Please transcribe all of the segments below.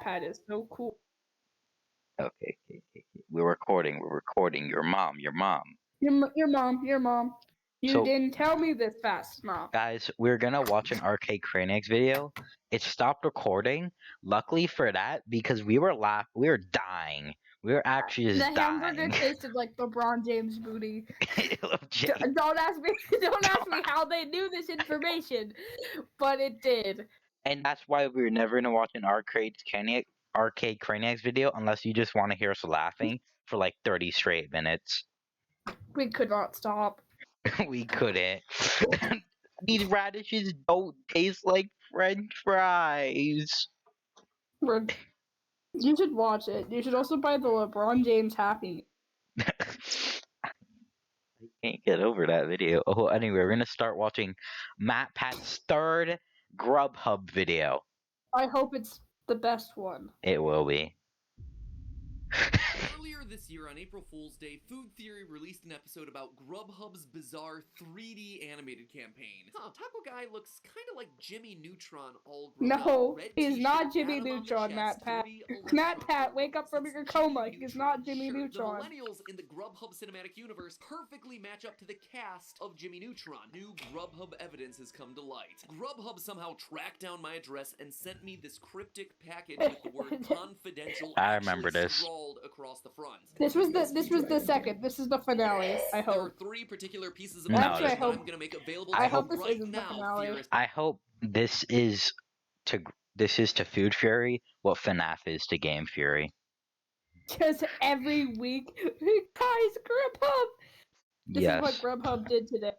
MattPatt is so cool. Okay. We're recording. Your mom. Your mom. You So, didn't tell me this fast, Mom. guys, we're gonna watch an Arcade Craniacs video. It stopped recording. Luckily for that, because we were dying. We were actually The just hamburger dying. tasted like LeBron James' booty. Jay, Don't ask me. Don't ask me how they knew this information, but it did. and that's why we're never gonna watch an Arcade Craniacs video unless you just want to hear us laughing for like 30 straight minutes. We could not stop. We couldn't. These radishes don't taste like French fries. You should watch it. You should also buy the LeBron James Happy. I can't get over that video. Oh, anyway, we're gonna start watching MattPatt's third Grubhub video. I hope it's the best one. It will be. Earlier this year on April Fool's Day, Food Theory released an episode about Grubhub's bizarre 3D animated campaign. Taco Guy looks kind of like Jimmy Neutron all grown up. No, Red he's t-shirt, not Jimmy Adam on the Neutron, chest, MattPatt. 3 electron MattPatt, wake up from It's your Jimmy coma. He's Neutron. not Jimmy Sure, Neutron. The millennials in the Grubhub cinematic universe perfectly match up to the cast of Jimmy Neutron. New Grubhub evidence has come to light. Grubhub somehow tracked down my address and sent me this cryptic package with the word confidential I remember actually this. scrawled across the front. This was the second. This is the finale. I There are hope. 3 particular pieces of No, information Actually, I hope- I'm going to make available I to hope you this right isn't the now, finale. theorists. I hope this is to Food Fury what FNAF is to Game Fury. Just every week, guys, Grubhub. This Yes. is what Grubhub did today.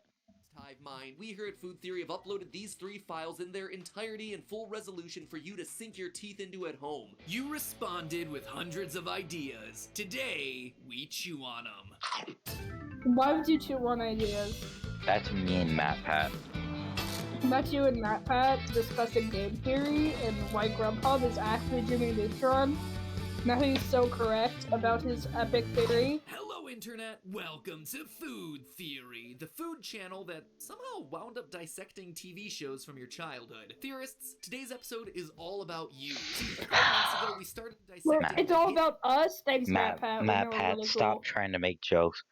Hive Mind, we here at Food Theory have uploaded these 3 files in their entirety and full resolution for you to sink your teeth into at home. You responded with hundreds of ideas. Today, we chew on them. Why would you chew on ideas? That's me and MattPatt. That's you and MattPatt discussing game theory and why Grubhub is actually Jimmy Neutron. Now he's so correct about his epic theory. Hello, Internet. Welcome to Food Theory, the food channel that somehow wound up dissecting TV shows from your childhood. Theorists, today's episode is all about you. See, a couple months ago, we started dissecting... It's all about us. Thanks, MattPatt. MattPatt, Really stop cool. trying to make jokes.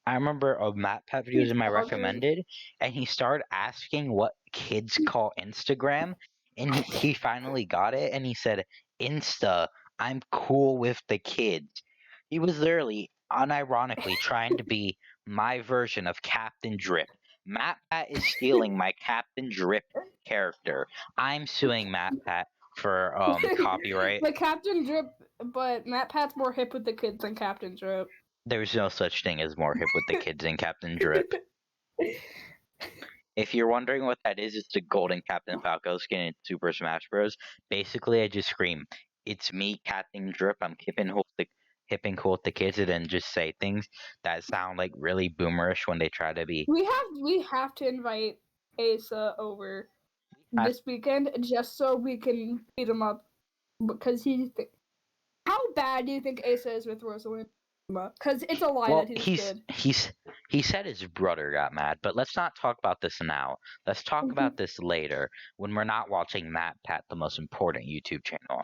I remember a MattPatt videos in my recommended, and he started asking what kids call Instagram, and he finally got it, and he said, Insta, I'm cool with the kids. He was literally, unironically, trying to be my version of Captain Drip. MattPatt is stealing my Captain Drip character. I'm suing MattPatt for copyright. But Captain Drip, but MattPatt's more hip with the kids than Captain Drip. There's no such thing as more hip with the kids than Captain Drip. If you're wondering what that is, it's the golden Captain Falco skin in Super Smash Bros. Basically, I just scream, "It's me, Captain Drip. I'm hip and cool with the kids," and then just say things that sound like really boomerish when they try to be. We have to invite Asa over this weekend just so we can beat him up because how bad do you think Asa is with Rosalind? Because it's a lie that he's good. He said his brother got mad, but let's not talk about this now. Let's talk about this later when we're not watching MattPatt, the most important YouTube channel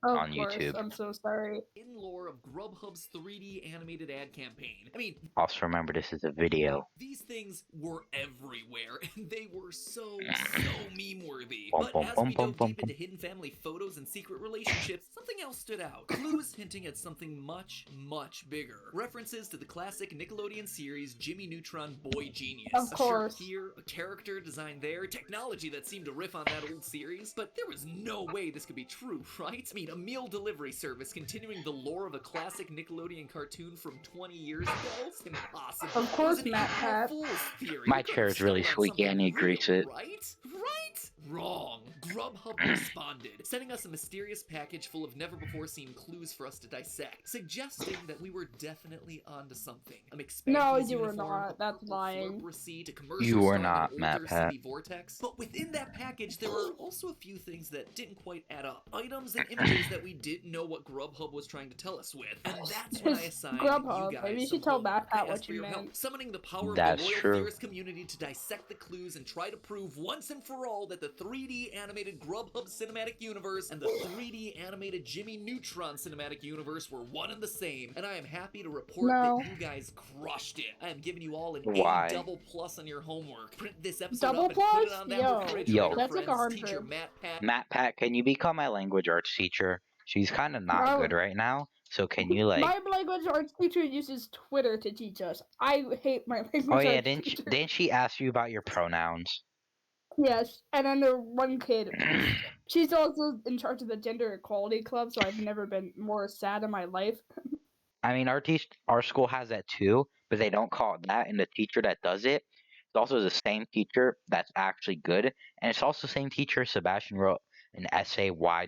on YouTube. I'm so sorry. In lore of Grubhub's 3D animated ad campaign. I mean, also remember this is a video. These things were everywhere, and they were so meme-worthy. But as we dove deep into hidden family photos and secret relationships, something else stood out. Clues hinting at something much, much bigger. References to the classic Nickelodeon series Jimmy Neutron Boy Genius. Of course. A shirt here, a character design there, technology that seemed to riff on that old series. But there was no way this could be true, right? I mean, a meal delivery service continuing the lore of a classic Nickelodeon cartoon from 20 years ago? It's impossible. Of course, MattPatt. My chair is really squeaky. I need to grease it. Right? Wrong. Grubhub responded, sending us a mysterious package full of never-before-seen clues for us to dissect, suggesting that we were definitely onto something. No, you were not. That's lying. You were not, MattPatt. Vortex. But within that package, there were also a few things that didn't quite add up. Items and images that we didn't know what Grubhub was trying to tell us with. And that's when I assigned Grubhub. you guys Maybe you should tell MattPatt what you meant. Help, summoning the power That's of the true. loyal theorist community to dissect the clues and try to prove once and for all that the 3D animated Grubhub cinematic universe and the 3D animated Jimmy Neutron cinematic universe were one and the same, and I am happy to report No. that you guys crushed it. I am giving you all an Why? A double plus on your homework. Print this episode Double up and put it plus? on that Yo, refrigerator, that's like a friends. hard Teacher term. mattpatt. Matt, can you become my language arts teacher? She's kind of not No. good right now, so can you like? My language arts teacher uses Twitter to teach us. I hate my language Oh yeah, arts teacher. didn't she ask you about your pronouns? Yes, and then the one kid. She's also in charge of the gender equality club, so I've never been more sad in my life. I mean, our school has that too, but they don't call it that. And the teacher that does it is also the same teacher that's actually good, and it's also the same teacher. Sebastian wrote an essay why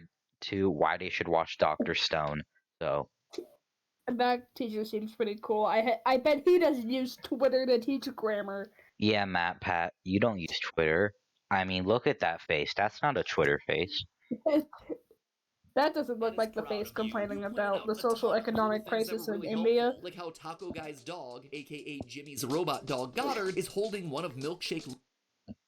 they should watch Doctor Stone. So And that teacher seems pretty cool. I bet he doesn't use Twitter to teach grammar. yeah, Pat, you don't use Twitter. I mean, look at that face. That's not a Twitter face. That doesn't look like the face complaining about the social economic crisis in India. Like how Taco Guy's dog, aka Jimmy's robot dog Goddard, is holding one of Milkshake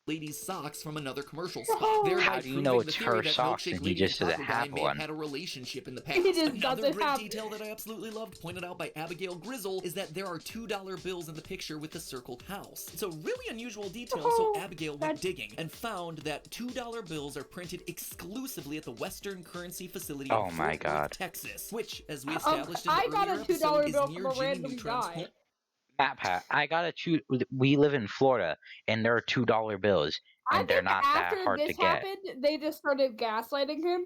Lady's socks from another commercial spot. Thereby How do you know proving it's the theory her that socks Milkshake and he Lady just and doesn't Taco Guy have may one? have had a relationship in the past. He just Another doesn't great have- detail that I absolutely loved, pointed out by Abigail Grizzle, is that there are $2 bills in the picture with the circled house. It's a really unusual detail, so Abigail went digging and found that $2 bills are printed exclusively at the Western Currency Facility in Fort Worth, Texas, which, as we established in the I got earlier a $2 episode, is bill near from a Jimmy random Neutron's guy. home. Pat, I got we live in Florida, and there are $2 bills, I and they're think not that after hard to this get. happened, they just started gaslighting him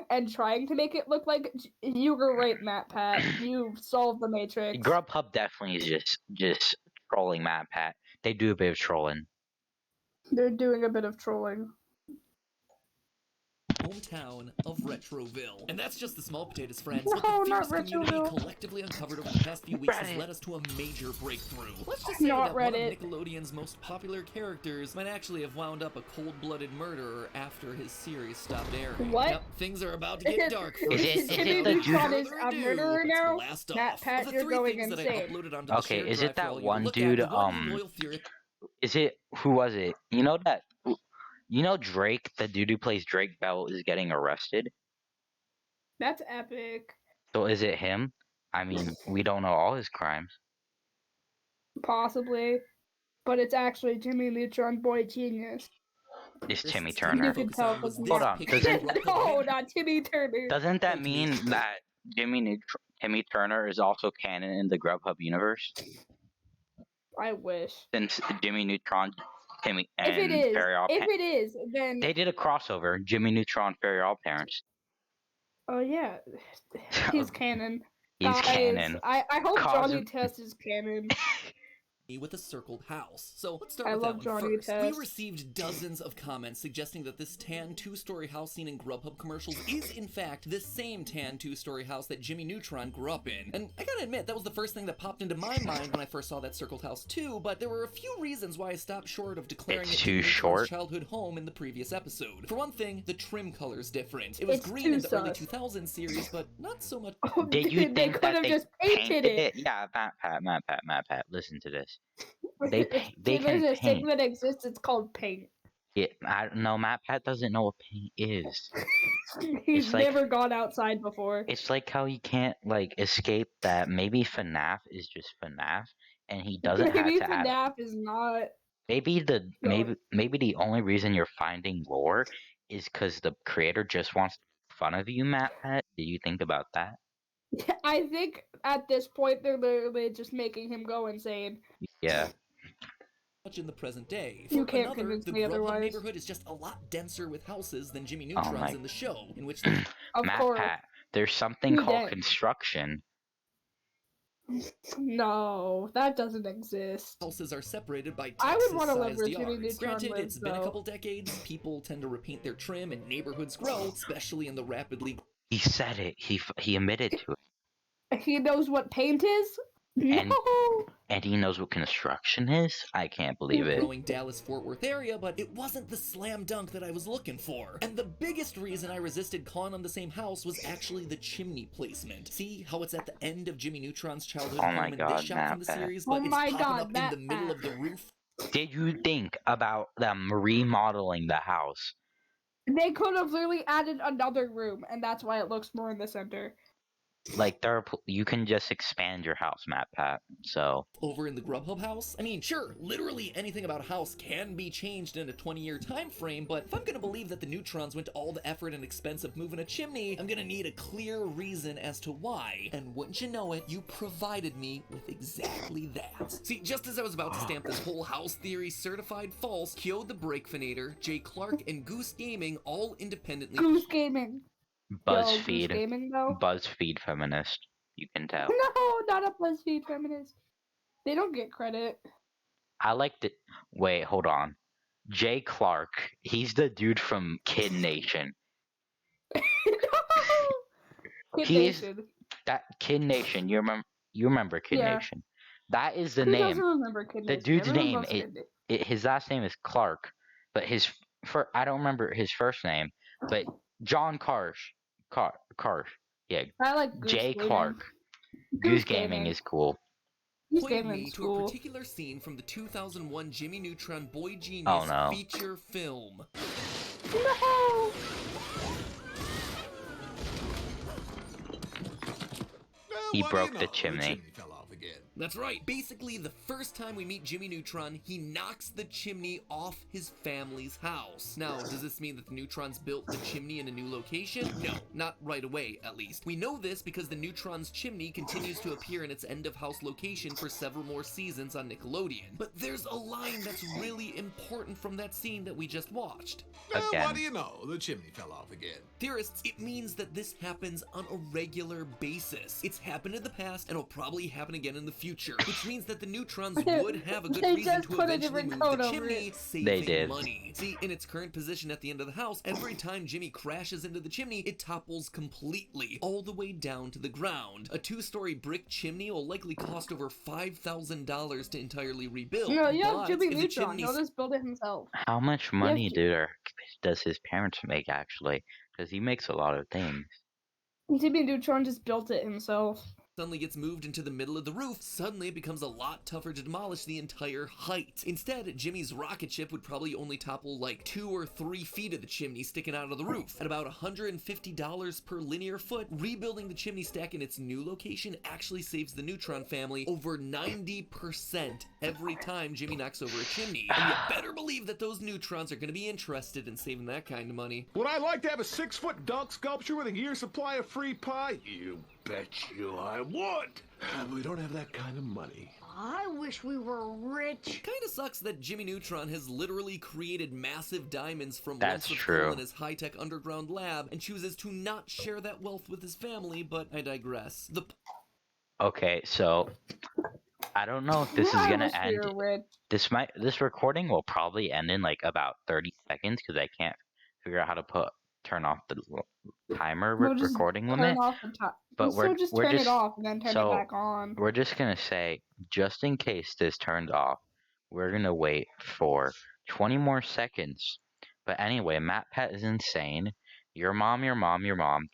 and trying to make it look like you were right, Pat. You solved the Matrix. Grubhub definitely is just trolling Pat. They do a bit of trolling. They're doing a bit of trolling. Hometown of Retroville. And that's just the small potatoes, friends. No, What the not fierce community Retroville. collectively uncovered over the past few weeks has Reddit. led us to a major breakthrough. Let's just say Not that one of Reddit. Nickelodeon's most popular characters might actually have wound up a cold-blooded murderer after his series stopped airing. What? Yep, things are about to get dark. Is it Jimmy the Neutron dude- is a murderer now? Blast Matt, off. Pat, Of the you're 3 going things that I insane. uploaded onto the Okay, shared is drive it for that all you to one look dude? at, the one you loyal theory- Is it who was it? You know that? You know Drake, the dude who plays Drake Bell, is getting arrested. That's epic. So is it him? I mean, we don't know all his crimes. Possibly. But it's actually Jimmy Neutron Boy Genius. It's Timmy You Turner. can tell was from Hold that. on, doesn't- No, not Timmy Turner. Doesn't that mean that Timmy Turner is also canon in the Grubhub universe? I wish. Since Jimmy Neutron, Timmy, and If it is, Fairy All if it is, then they did a crossover. Jimmy Neutron, Fairy All Parents. oh yeah, he's canon. He's Guys, canon. I hope Cos- Johnny Test is canon. with a circled house. So let's start I with love that one Johnny first. We Test. received dozens of comments suggesting that this tan 2-story house seen in Grubhub commercials is in fact the same tan 2-story house that Jimmy Neutron grew up in. And I gotta admit, that was the first thing that popped into my mind when I first saw that circled house too, but there were a few reasons why I stopped short of declaring It's it too Jimmy Neutron's short. childhood home in the previous episode. For one thing, the trim color's different. It was It's green too in the early sus. 2000s series, but not so much. Did you They think could that have they just painted it. Yeah, Matt Pat, listen to this. They If can there's a thing paint. that exists, it's called paint. Yeah, I don't know. Matt Pat doesn't know what paint is. He's It's like- never gone outside before. It's like how he can't like escape that maybe FNAF is just FNAF, and he doesn't have Maybe to add. FNAF is not. Maybe No. maybe the only reason you're finding lore is because the creator just wants to make fun of you, Matt Pat. Do you think about that? I think at this point they're literally just making him go insane. Yeah. Much in the present day. You For can't another, convince the me Grubhub otherwise. neighborhood is just a lot denser with houses than Jimmy Oh Neutron's my- in the show, in which the Of Matt course. Pat, there's something You called did. construction. No, that doesn't exist. houses are separated by I would wanna live Texas-sized where Jimmy yards. Neutron Granted, lives, it's been a though. couple decades. People tend to repaint their trim and neighborhoods grow, especially in the rapidly He said it. He admitted to it, He knows what paint is? And- No! and he knows what construction is. I can't believe it. growing Dallas-Fort Worth area, but it wasn't the slam dunk that I was looking for. And the biggest reason I resisted calling them the same house was actually the chimney placement. See how it's at the end of Jimmy Neutron's childhood Oh home my in God, this shot from the Matt. series, Oh but it's my popping God, up in Matt. the middle of the roof. Did you think about them remodeling the house They could have literally added another room, and that's why it looks more in the center. Like you can just expand your house, mattpatt. So Over in the Grubhub house? I mean, sure, literally anything about a house can be changed in a 20-year time frame, but if I'm gonna believe that the Neutrons went to all the effort and expense of moving a chimney, I'm gonna need a clear reason as to why. And wouldn't you know it, you provided me with exactly that. See, just as I was about to stamp this whole house theory certified false, Kyo the Breakfinator, Jay Clark, and Goose Gaming all independently Goose Gaming. Yo, Goose BuzzFeed, Gaming though. BuzzFeed feminist. You can tell. No, not a BuzzFeed feminist. They don't get credit. I like the. Wait, hold on. Jay Clark. He's the dude from Kid Nation. Kid He's Nation. that Kid Nation. You remember Kid Yeah. Nation? That is the Who name. doesn't remember Kid The Nation? dude's Everyone name. loves Kid Nation. His last name is Clark, but I don't remember his first name. But John Karsh. Karsh. Yeah. I like Goose Jay Gaming. Clark. Goose Gaming is cool. Goose point me Gaming's to a cool. particular scene from the 2001 Jimmy Neutron Boy Genius Oh, no. feature film. No! He broke the chimney. Fell off again. That's right. Basically, the first time we meet Jimmy Neutron, he knocks the chimney off his family's house. Now, does this mean that the Neutrons built the chimney in a new location? No, not right away, at least. We know this because the Neutron's chimney continues to appear in its end-of-house location for several more seasons on Nickelodeon. But there's a line that's really important from that scene that we just watched. Again. What do you know? The chimney fell off again. Theorists, it means that this happens on a regular basis. It's happened in the past and will probably happen again in the future, which means that the Neutrons would have a good They reason just to put a eventually different move code the over chimney, it. saving did. money. See, in its current position at the end of the house, every time Jimmy crashes into the chimney, it topples completely, all the way down to the ground. A 2-story brick chimney will likely cost over $5,000 to entirely rebuild. No, you have but Jimmy if the Neutron. chimney's He'll just build it himself. How much money does his parents make actually? Because he makes a lot of things. Jimmy Neutron just built it himself. suddenly gets moved into the middle of the roof, suddenly it becomes a lot tougher to demolish the entire height. Instead, Jimmy's rocket ship would probably only topple like 2 or 3 feet of the chimney sticking out of the roof. At about $150 per linear foot, rebuilding the chimney stack in its new location actually saves the Neutron family over 90% every time Jimmy knocks over a chimney. And you better believe that those Neutrons are going to be interested in saving that kind of money. Would I like to have a 6-foot dog sculpture with a year's supply of free pie? You bet you I would. We don't have that kind of money. I wish we were rich. Kinda sucks that Jimmy Neutron has literally created massive diamonds from That's lumps of true. coal in his high-tech underground lab and chooses to not share that wealth with his family, but I digress. Okay, so I don't know if this is I gonna wish we end. were rich. This recording will probably end in like about 30 seconds because I can't figure out how to turn off the timer We'll just recording turn limit. off the top. But So just we're turn just it off and then turn so it back on. we're just gonna say, just in case this turns off, we're gonna wait for 20 more seconds. But anyway, mattpatt is insane. Your mom,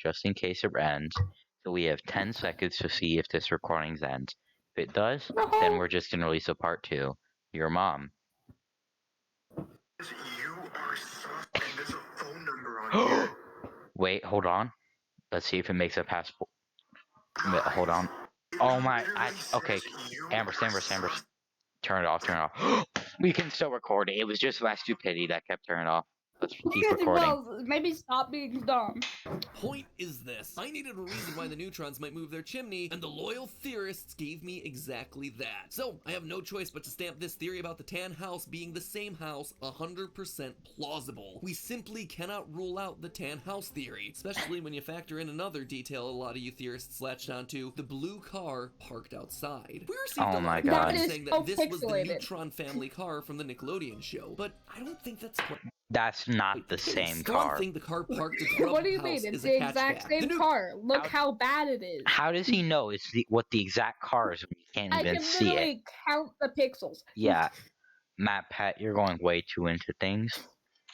just in case it ends. So we have 10 seconds to see if this recording ends. If it does, then we're just gonna release a part 2. Your mom. You are sus, and there's a phone number on here. Wait, hold on. Let's see if it makes it past. Hold on. Oh my! Okay. Amber. Turn it off. We can still record it. It was just my stupidity that kept turning off. Let's keep recording. Well, maybe stop being dumb. Point is this. I needed a reason why the Neutrons might move their chimney, and the loyal theorists gave me exactly that. So, I have no choice but to stamp this theory about the tan house being the same house 100% plausible. We simply cannot rule out the tan house theory, especially when you factor in another detail a lot of you theorists latched onto, the blue car parked outside. We received Oh a my lot of God. comments That is saying so that this was the pixelated. Neutron family car from the Nickelodeon show, but I don't think that's quite That's not the case. same For one car. thing, the car parked at What do you Grub mean? House It's is a the exact hatchback. same The new car. Look how bad it is. How does he know what the exact car is when you can't I even can see it? literally count the pixels. Yeah, mattpatt, you're going way too into things.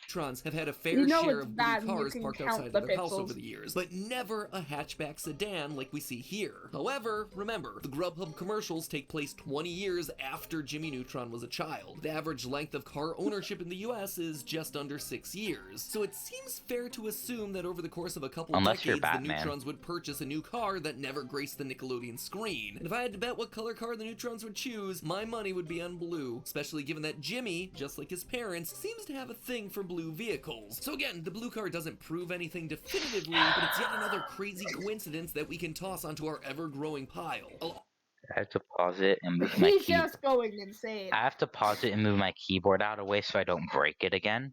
Neutrons have had a fair You know share it's of blue bad when you cars can parked count outside the of their house pixels. over the years, but never a hatchback sedan like we see here. However, remember, the Grubhub commercials take place 20 years after Jimmy Neutron was a child. The average length of car ownership in the US is just under 6 years, so it seems fair to assume that over the course of a couple Unless you're decades, the Batman. Neutrons would purchase a new car that never graced the Nickelodeon screen. And if I had to bet what color car the Neutrons would choose, my money would be on blue, especially given that Jimmy, just like his parents, seems to have a thing for blue vehicles. So again, the blue car doesn't prove anything definitively, but it's yet another crazy coincidence that we can toss onto our ever-growing pile. I have to pause it and move my He's keyboard. just going insane. I have to pause it and move my keyboard out of the way so I don't break it again.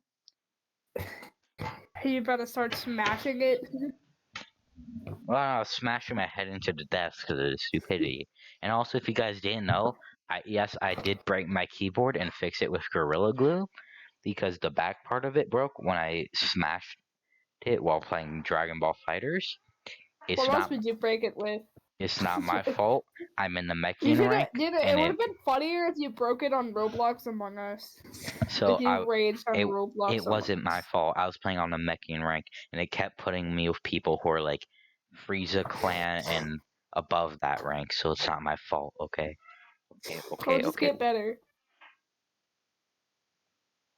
You better start smashing it. Well, I was smashing my head into the desk because of the stupidity. And also, if you guys didn't know, I did break my keyboard and fix it with Gorilla Glue because the back part of it broke when I smashed it while playing Dragon Ball Fighters. What else would you break it with? It's not my fault. I'm in the You meching should rank, have. It and would have been funnier if you broke it on Roblox Among Us. so If you raged on it Roblox it wasn't my fault. I was playing on the meching rank, and it kept putting me with people who are like Frieza clan and above that rank. So it's not my fault. Okay. It'll just get better.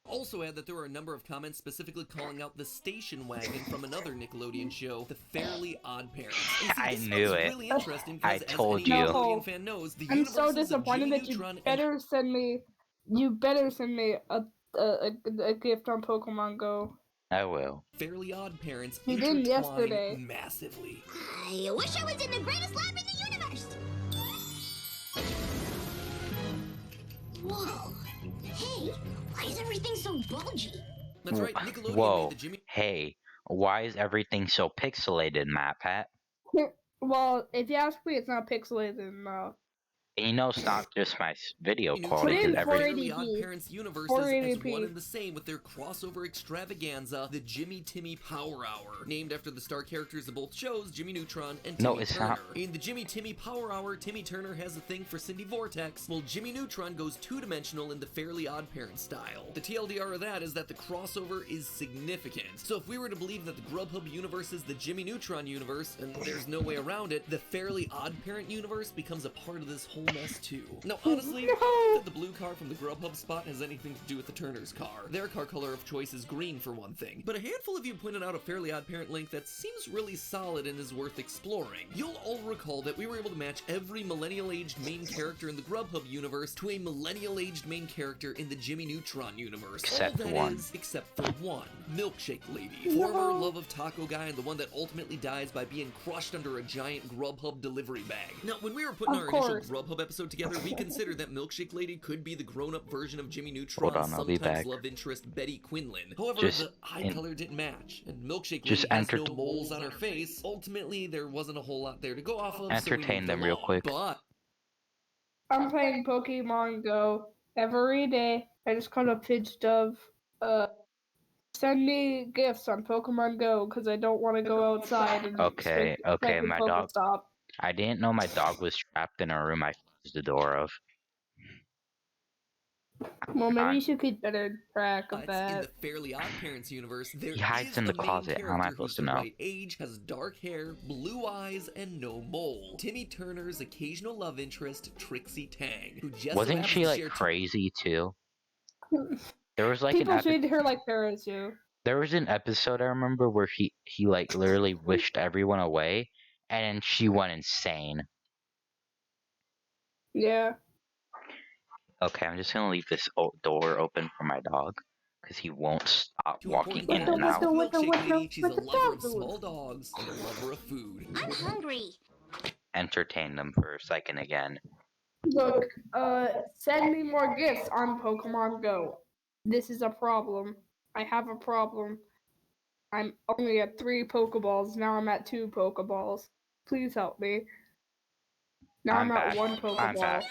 Also add that there were a number of comments specifically calling out the station wagon from another Nickelodeon show, The Fairly Odd Parents. And see, I this knew was it. really interesting because I told as any you. Nickelodeon fan knows, the I'm so universes of disappointed Jimmy that you Neutron and better send me. You better send me a gift on Pokemon Go. I will. Fairly Odd Parents You did intertwine yesterday. massively. I wish I was in the greatest lab in the universe. Whoa. Hey, why is everything so bulgy? That's right, Nickelodeon Whoa. made the Jimmy Hey, why is everything so pixelated, MattPatt? Well, if you ask me, it's not pixelated enough. And you know, it's not just my video Neutron quality, Put in because and the every 480p. Fairly Odd Parents universes as 480p. one and the same with their crossover extravaganza, the Jimmy Timmy Power Hour, named after the star characters of both shows, Jimmy Neutron and Timmy No, it's Turner. not. In the Jimmy Timmy Power Hour, Timmy Turner has a thing for Cindy Vortex, while Jimmy Neutron goes two-dimensional in the Fairly Odd Parents style. The TLDR of that is that the crossover is significant. So if we were to believe that the Grubhub universe is the Jimmy Neutron universe, and there's no way around it, the Fairly Odd Parent universe becomes a part of this whole mess too. Now, honestly, I don't think that the blue car from the Grubhub spot has anything to do with the Turner's car. Their car color of choice is green for one thing. But a handful of you pointed out a Fairly Odd Parent link that seems really solid and is worth exploring. You'll all recall that we were able to match every millennial-aged main character in the Grubhub universe to a millennial-aged main character in the Jimmy Neutron universe. Except all that one. is, except for one. Milkshake Lady. Former love of taco guy and the one that ultimately dies by being crushed under a giant Grubhub delivery bag. Now, when we were putting Of our course. initial Grubhub episode together, we considered that Milkshake Lady could be the grown-up version of Jimmy Neutron's Hold on, I'll be sometimes back. love interest Betty Quinlan. However, Just the eye color didn't match, and Milkshake just Lady has no moles on her face. Ultimately, there wasn't a whole lot there to go off of, Entertain so we moved them real along. quick. But I'm playing Pokemon Go every day. I just caught a pitch dove. Send me gifts on Pokemon Go because I don't want to go outside and Okay, like a my dog. Pokestop. I didn't know my dog was trapped in a room I closed the door of. Well, maybe on. you should keep better track of in that. the Fairly Odd Parents universe, there He hides is in the a main closet. How am I character who's supposed to the know? right age, has dark hair, blue eyes, and no mole. Timmy Turner's occasional love interest, Trixie Tang, who just Wasn't happens she to like share crazy too? There was like People treat her like Parazu. there was an episode I remember where he like literally wished everyone away, and then she went insane. Yeah. Okay, I'm just gonna leave this door open for my dog because he won't stop Two walking important in and qualities out. of Wicca, Milkshake wicca, Lady. She's a wicca, lover of dog food. small dogs and a lover of food. I'm hungry. Entertain them for a second again. Look, send me more gifts on Pokemon Go. This is a problem. I have a problem. I'm only at 3 Pokeballs. Now I'm at 2 Pokeballs. Please help me. Now I'm at back. 1 Pokeball. I'm back.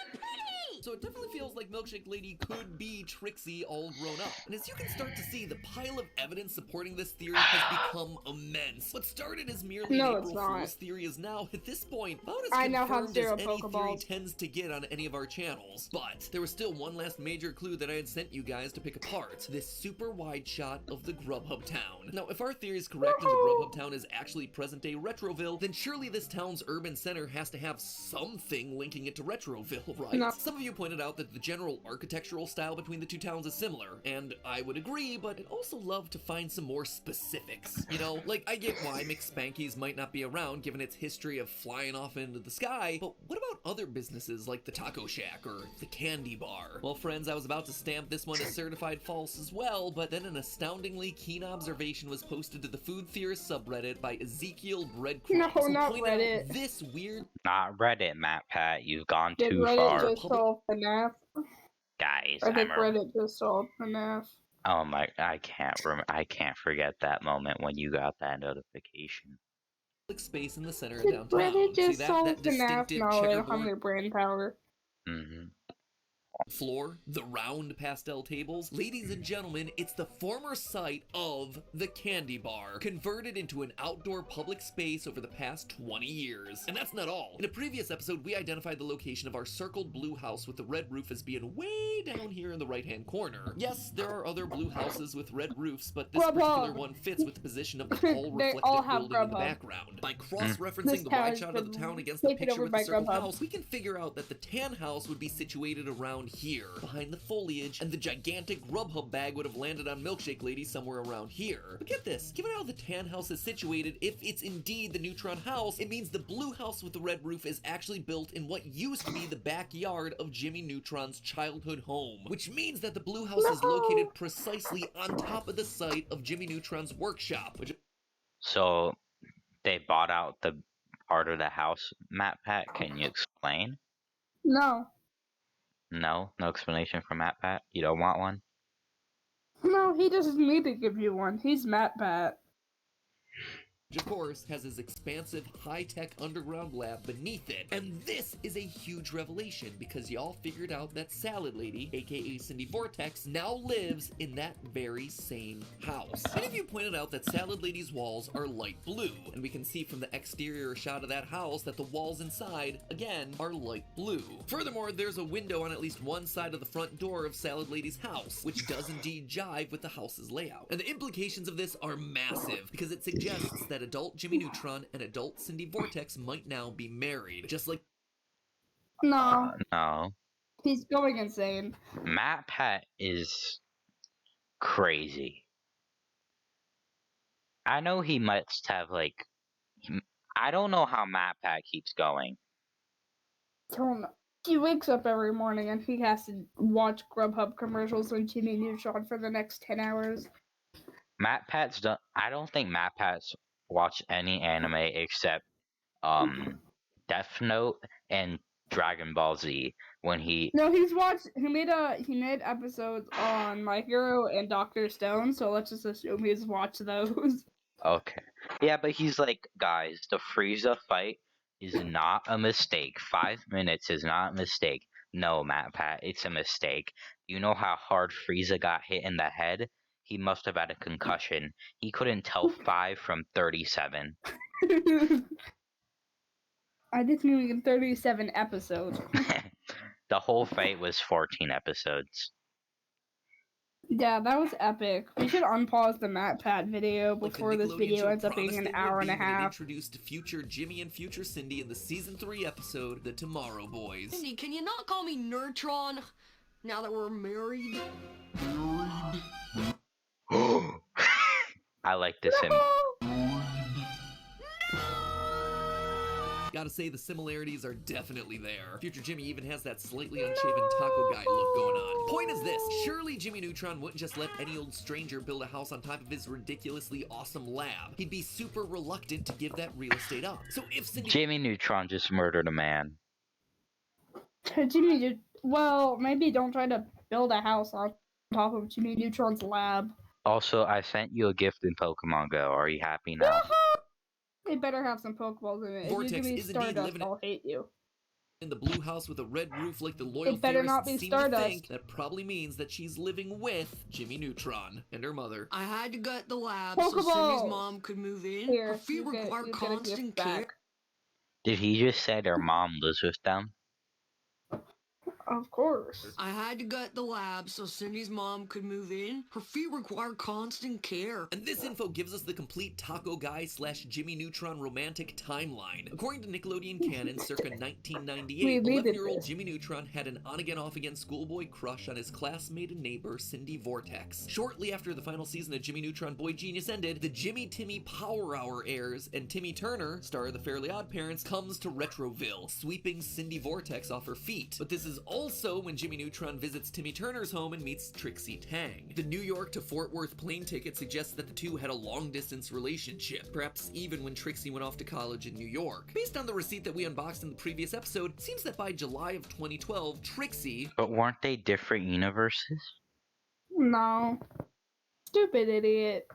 so it definitely feels like Milkshake Lady could be Trixie all grown up. And as you can start to see, the pile of evidence supporting this theory has become immense. What started as merely No, an it's April not. Fool's theory is now, at this point, about as I now have confirmed as 0 any theory Pokeballs. tends to get on any of our channels. But there was still one last major clue that I had sent you guys to pick apart. This super wide shot of the Grubhub town. Now, if our theory is correct and the Grubhub town is actually present-day Retroville, then surely this town's urban center has to have something linking it to Retroville, right? No. Some of you pointed out that the general architectural style between the two towns is similar, and I would agree, but I'd also love to find some more specifics. You know, like, I get why McSpanky's might not be around given its history of flying off into the sky, but what about other businesses like the Taco Shack or the Candy Bar? Well, friends, I was about to stamp this one as certified false as well, but then an astoundingly keen observation was posted to the Food Theorist subreddit by Ezekiel Breadcrumbs, No, who not pointed Reddit. out this weird Not Reddit, MattPat. You've gone Did too Reddit far. just solve FNAF? Guys, I think Reddit just solved FNAF. Oh my, I can't forget that moment when you got that notification. space in the center of Did downtown. Reddit See just that solve FNAF? distinctive No, they don't have checkerboard their brain power. Mm-hmm. floor, the round pastel tables. Ladies and gentlemen, it's the former site of the Candy Bar, converted into an outdoor public space over the past 20 years. And that's not all. In a previous episode, we identified the location of our circled blue house with the red roof as being way down here in the right-hand corner. Yes, there are other blue houses with red roofs, but this particular one fits with the position of the tall, They all reflective have building in the Grubhub. background. By cross-referencing This the town wide has shot of the been town against the taken picture over with the by circled Grubhub. house, we can figure out that the tan house would be situated around here, behind the foliage, and the gigantic Grubhub bag would have landed on Milkshake Lady somewhere around here. But get this, given how the tan house is situated, if it's indeed the Neutron house, it means the blue house with the red roof is actually built in what used to be the backyard of Jimmy Neutron's childhood home, which means that the blue house is located precisely on top of the site of Jimmy Neutron's workshop, which... So they bought out the part of the house, MattPat. Can you explain? No. No explanation from MattPat. You don't want one. No, he doesn't need to give you one. He's MattPat. of course, has his expansive, high-tech underground lab beneath it. And this is a huge revelation, because y'all figured out that Salad Lady, aka Cindy Vortex, now lives in that very same house. Many of you pointed out that Salad Lady's walls are light blue, and we can see from the exterior shot of that house that the walls inside, again, are light blue. Furthermore, there's a window on at least one side of the front door of Salad Lady's house, which does indeed jive with the house's layout. And the implications of this are massive, because it suggests that adult Jimmy Neutron and adult Cindy Vortex might now be married, just like... No. No. He's going insane. MattPat is crazy. I know he must have, like... I don't know how MattPat keeps going. Don't know. He wakes up every morning and he has to watch Grubhub commercials on Jimmy Neutron for the next 10 hours. MattPat's done... I don't think MattPat's watched any anime except Death Note and Dragon Ball Z when he... No, he made episodes on My Hero and Dr. Stone, so let's just assume he's watched those. Okay. Yeah, but he's like, guys, the Frieza fight is not a mistake. 5 minutes is not a mistake. No, MattPat, it's a mistake. You know how hard Frieza got hit in the head? He must have had a concussion. He couldn't tell 5 from 37. I didn't even 37 episodes. The whole fight was 14 episodes. Yeah, that was epic. We should unpause the MattPat video before this video ends up being an hour and a half. Introduced future Jimmy and future Cindy in the season 3 episode, The Tomorrow Boys. Cindy, can you not call me Nerdtron now that we're married? I like this him. Gotta say, the similarities are definitely there. Future Jimmy even has that slightly unshaven taco guy look going on. Point is this, surely Jimmy Neutron wouldn't just let any old stranger build a house on top of his ridiculously awesome lab. He'd be super reluctant to give that real estate up. So if Cindy... Jimmy Neutron just murdered a man. Well, maybe don't try to build a house on top of Jimmy Neutron's lab. Also, I sent you a gift in Pokemon Go. Are you happy now? They better have some Pokeballs in it. Vortex if you give me is indeed Stardust, living I'll hate you. in the blue house with a red roof like the loyal It better not theorists be seem to Stardust. think, that probably means that she's living with Jimmy Neutron and her mother. I had to gut the lab so Cindy's Pokeballs! mom could move in. Here, Her feet you get require a constant gift care. back. Did he just say their mom lives with them? Of course. I had to gut the lab so Cindy's mom could move in. Her feet require constant care. And this info gives us the complete Taco Guy / Jimmy Neutron romantic timeline. According to Nickelodeon canon, circa 1998, We 11-year-old this. Jimmy Neutron had an on-again, off-again schoolboy crush on his classmate and neighbor, Cindy Vortex. Shortly after the final season of Jimmy Neutron Boy Genius ended, the Jimmy Timmy Power Hour airs, and Timmy Turner, star of the Fairly Odd Parents, comes to Retroville, sweeping Cindy Vortex off her feet. But this is also when Jimmy Neutron visits Timmy Turner's home and meets Trixie Tang. The New York to Fort Worth plane ticket suggests that the two had a long-distance relationship, perhaps even when Trixie went off to college in New York. Based on the receipt that we unboxed in the previous episode, it seems that by July of 2012, Trixie... But weren't they different universes? No. Stupid idiot.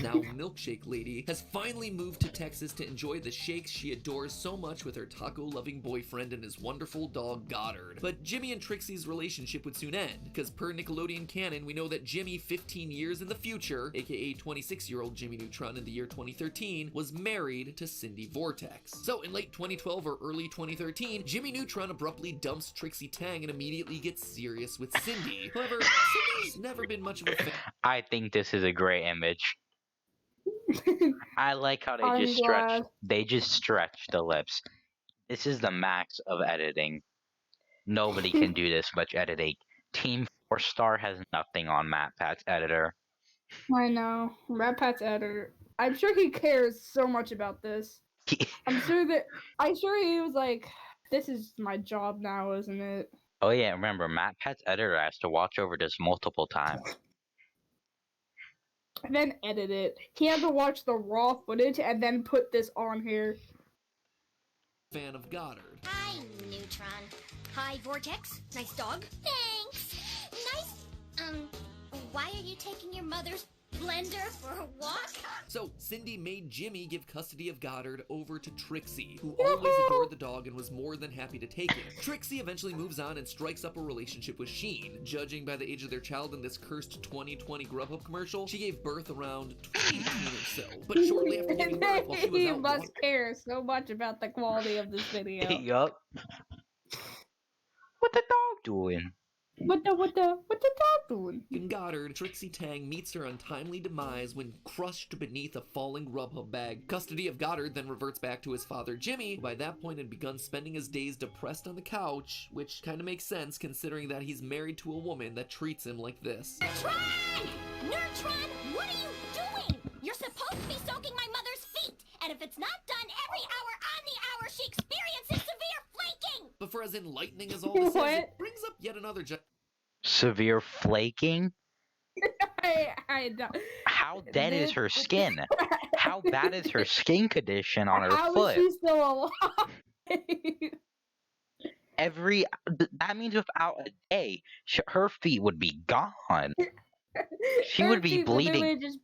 now Milkshake Lady, has finally moved to Texas to enjoy the shakes she adores so much with her taco-loving boyfriend and his wonderful dog Goddard. But Jimmy and Trixie's relationship would soon end, because per Nickelodeon canon, we know that Jimmy, 15 years in the future, aka 26-year-old Jimmy Neutron in the year 2013, was married to Cindy Vortex. So in late 2012 or early 2013, Jimmy Neutron abruptly dumps Trixie Tang and immediately gets serious with Cindy. However, Cindy's never been much of a fan. I think this is a great image. I like how I'm glad. they just stretch the lips. This is the max of editing. Nobody can do this much editing. Team 4-Star has nothing on mattpatt's editor. I know. mattpatt's editor. I'm sure he cares so much about this. I'm sure he was like, this is my job now, isn't it? Oh yeah, remember, mattpatt's editor has to watch over this multiple times. And then edit it. He had to watch the raw footage and then put this on here. Fan of Goddard. Hi, Neutron. Hi, Vortex. Nice dog. Thanks. Nice. Why are you taking your mother's blender for a walk? So, Cindy made Jimmy give custody of Goddard over to Trixie, who always adored the dog and was more than happy to take him. Trixie eventually moves on and strikes up a relationship with Sheen. Judging by the age of their child in this cursed 2020 Grubhub commercial, she gave birth around 2018 or so. But shortly after giving birth, while she was He out must care so much about the quality of this video. Yup. What the dog doing? What the dog doing? in Goddard, Trixie Tang meets her untimely demise when crushed beneath a falling Grubhub bag. Custody of Goddard then reverts back to his father Jimmy, who by that point had begun spending his days depressed on the couch, which kind of makes sense considering that he's married to a woman that treats him like this. Neutron! Neutron, what are you doing? You're supposed to be soaking my mother's feet, and if it's not done every hour on the hour, she experiences severe flaking! But for as enlightening as all this is, it brings up yet another severe flaking? I don't. How dead is her skin? How bad is her skin condition on her How foot? is she still alive? That means without a day, her feet would be gone. She Her would be feet bleeding. literally just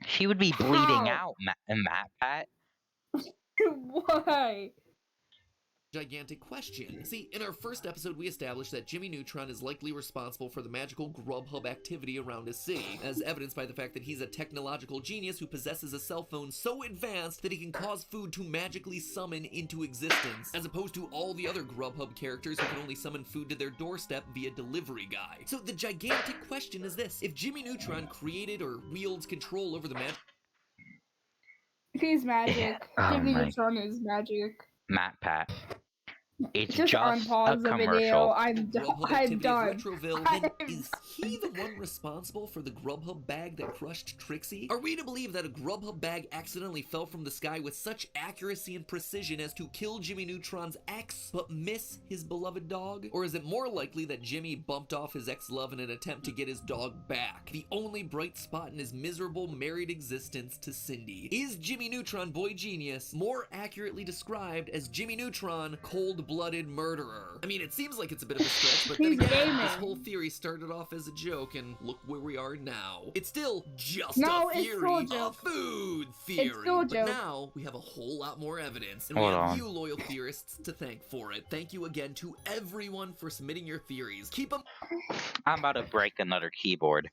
She would be bleeding How? out, mattpat. Why? gigantic question. See, in our first episode, we established that Jimmy Neutron is likely responsible for the magical Grubhub activity around his city, as evidenced by the fact that he's a technological genius who possesses a cell phone so advanced that he can cause food to magically summon into existence, as opposed to all the other Grubhub characters who can only summon food to their doorstep via delivery guy. So the gigantic question is this: if Jimmy Neutron created or wields control over the He's magic. Oh Jimmy my- Neutron is magic. mattpat. It's Just just unpause a the video. commercial. I'm Grubhub done. activity of Retroville, then I'm- is he the one responsible for the Grubhub bag that crushed Trixie? Are we to believe that a Grubhub bag accidentally fell from the sky with such accuracy and precision as to kill Jimmy Neutron's ex, but miss his beloved dog? Or is it more likely that Jimmy bumped off his ex-love in an attempt to get his dog back, the only bright spot in his miserable married existence to Cindy? Is Jimmy Neutron Boy Genius more accurately described as Jimmy Neutron Cold cold-blooded murderer. I mean, it seems like it's a bit of a stretch, but He's then again, gaming. this whole theory started off as a joke, and look where we are now. It's still just No, a it's theory, still a joke. food theory. It's still a but joke. now we have a whole lot more evidence, and we Hold have on. you loyal theorists to thank for it. Thank you again to everyone for submitting your theories. Keep them. I'm about to break another keyboard.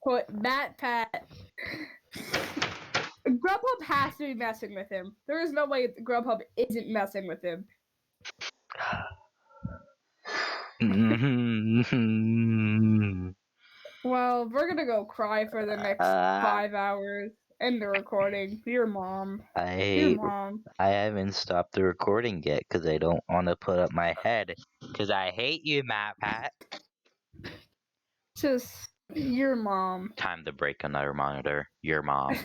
Put mattpatt. Grubhub has to be messing with him. There is no way Grubhub isn't messing with him. Well, we're gonna go cry for the next 5 hours. End the recording. Your mom. Your mom. I haven't stopped the recording yet because I don't want to put up my head because I hate you, mattpatt. Just your mom. Time to break another monitor. Your mom.